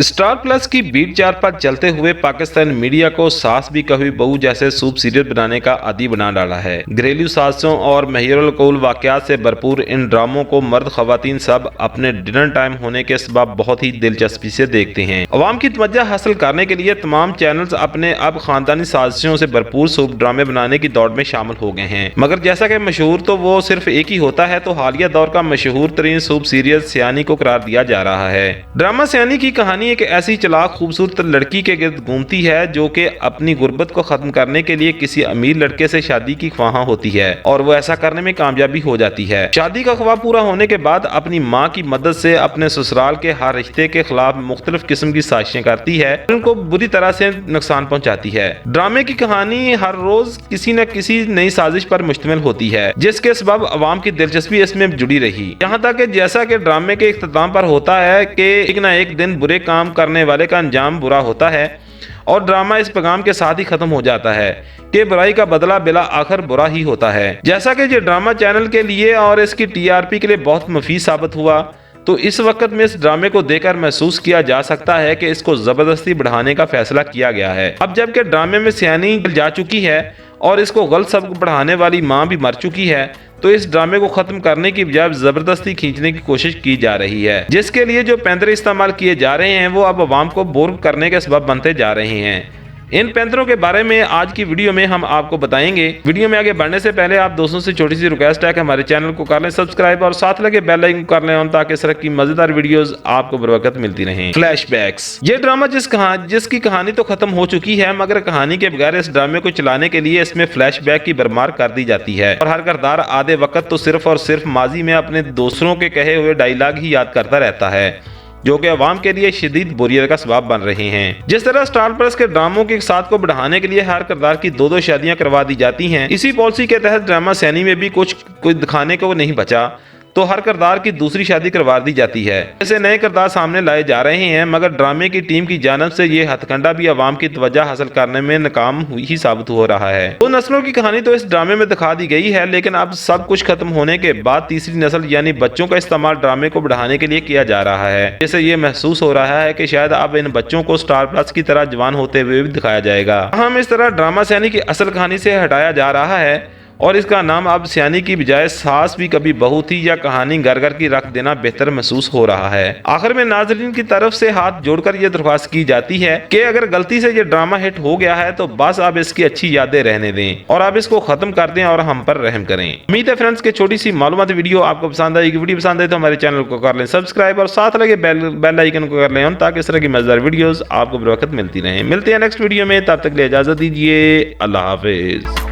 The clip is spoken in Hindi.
स्टार प्लस की बीट चार्ट पर चलते हुए पाकिस्तान मीडिया को सास भी कभी बहू जैसे सूप सीरियल बनाने का आदी बना डाला है। घरेलू साजिशों और महिरुल वाकयात से भरपूर इन ड्रामों को मर्द खवातीन सब अपने डिनर टाइम होने के सबब बहुत ही दिलचस्पी से देखते हैं। अवाम की तवज्जो हासिल करने के लिए तमाम चैनल्स अपने अब खानदानी साजिशों से भरपूर सूप ड्रामे बनाने की दौड़ में शामिल हो गए हैं, मगर जैसा कि मशहूर तो वो सिर्फ एक ही होता है, तो हालिया दौर का मशहूर तरीन सूप सीरियल सियानी को करार दिया जा रहा है। ड्रामा सियानी की कहानी एक ऐसी चालाक खूबसूरत लड़की के गिर्द घूमती है जो कि अपनी गुर्बत को खत्म करने के लिए किसी अमीर लड़के से शादी की ख्वाहां होती है और वो ऐसा करने में कामयाबी हो जाती है। शादी का ख्वाब पूरा होने के बाद अपनी माँ की मदद से अपने ससुराल के हर रिश्ते के खिलाफ मुख्तलिफ किस्म की साजिशें करती है, उनको बुरी तरह से नुकसान पहुंचाती है। ड्रामे की कहानी हर रोज किसी न किसी नई साजिश पर मुश्तमिल होती है, जिसके सबब अवाम की दिलचस्पी इसमें जुड़ी रही। यहाँ तक कि जैसा कि ड्रामे के इख्तिताम पर होता है कि एक न एक दिन बुरे काम करने वाले का अंजाम बुरा होता है और ड्रामा इस पैगाम के साथ ही खत्म हो जाता है कि बुराई का बदला बिला आखिर बुरा ही होता है। जैसा कि ये ड्रामा चैनल के लिए और इसकी टीआरपी के लिए बहुत मुफीद साबित हुआ, तो इस वक्त में इस ड्रामे को देखकर महसूस किया जा सकता है कि इसको जबरदस्ती बढ़ाने का फैसला किया गया है। अब जबकि ड्रामे में सियानी जा चुकी है और इसको गलत सबक पढ़ाने वाली माँ भी मर चुकी है, तो इस ड्रामे को खत्म करने की बजाय जबरदस्ती खींचने की कोशिश की जा रही है, जिसके लिए जो पैंतरे इस्तेमाल किए जा रहे हैं वो अब अवाम को बोर करने के सबब बनते जा रहे हैं। इन पैंतरों के बारे में आज की वीडियो में हम आपको बताएंगे। वीडियो में आगे बढ़ने से पहले आप दोस्तों से छोटी सी रिक्वेस्ट है कि हमारे चैनल को कर लें सब्सक्राइब और साथ लगे बेल आइकन कर लें ताकि इस तरह की मजेदार वीडियोस आपको बर वक्त मिलती रहें। फ्लैशबैक्स, ये ड्रामा जिसकी कहानी तो खत्म हो चुकी है, मगर कहानी के बगैर इस ड्रामे को चलाने के लिए इसमें फ्लैशबैक की भरमार कर दी जाती है और हर किरदार आधे वक्त तो सिर्फ और सिर्फ माजी में अपने दूसरों के कहे हुए डायलॉग ही याद करता रहता है, जो कि अवाम के लिए शदीद बोरियत का सबब बन रहे हैं। जिस तरह स्टार प्लस के ड्रामों के साथ को बढ़ाने के लिए हर किरदार की दो शादियां करवा दी जाती हैं, इसी पॉलिसी के तहत ड्रामा सियानी में भी कुछ दिखाने को नहीं बचा, तो हर किरदार की दूसरी शादी करवा दी जाती है। ऐसे नए किरदार सामने लाए जा रहे हैं, मगर ड्रामे की टीम की जानब से ये हथकंडा भी अवाम की तवज्जो हासिल करने में नाकाम ही साबित हो रहा है। दो नस्लों की कहानी तो इस ड्रामे में दिखा दी गई है, लेकिन अब सब कुछ खत्म होने के बाद तीसरी नस्ल यानी बच्चों का इस्तेमाल ड्रामे को बढ़ाने के लिए किया जा रहा है। जैसे ये महसूस हो रहा है कि शायद अब इन बच्चों को स्टार प्लस की तरह जवान होते हुए भी दिखाया जाएगा। हम इस तरह ड्रामा सियानी की असल कहानी से हटाया जा रहा है और इसका नाम अब सियानी की बजाय सास भी कभी बहू थी या कहानी घर घर की रख देना बेहतर महसूस हो रहा है। आखिर में नाजरीन की तरफ से हाथ जोड़कर यह दरख्वास्त की जाती है कि अगर गलती से ये ड्रामा हिट हो गया है तो बस अब इसकी अच्छी यादें रहने दें और अब इसको खत्म कर दें और हम पर रहम करें। उम्मीद है फ्रेंड्स के छोटी सी मालूमाती वीडियो आपको पसंद आएगी। वीडियो पसंद आए तो हमारे चैनल को कर लें सब्सक्राइब और साथ लगे बेल आइकन को कर लें ताकि इस तरह की मजेदार वीडियोस आपको बर वक्त मिलती रहे। मिलते हैं नेक्स्ट वीडियो में, तब तक के लिए इजाजत दीजिए। अल्लाह हाफिज।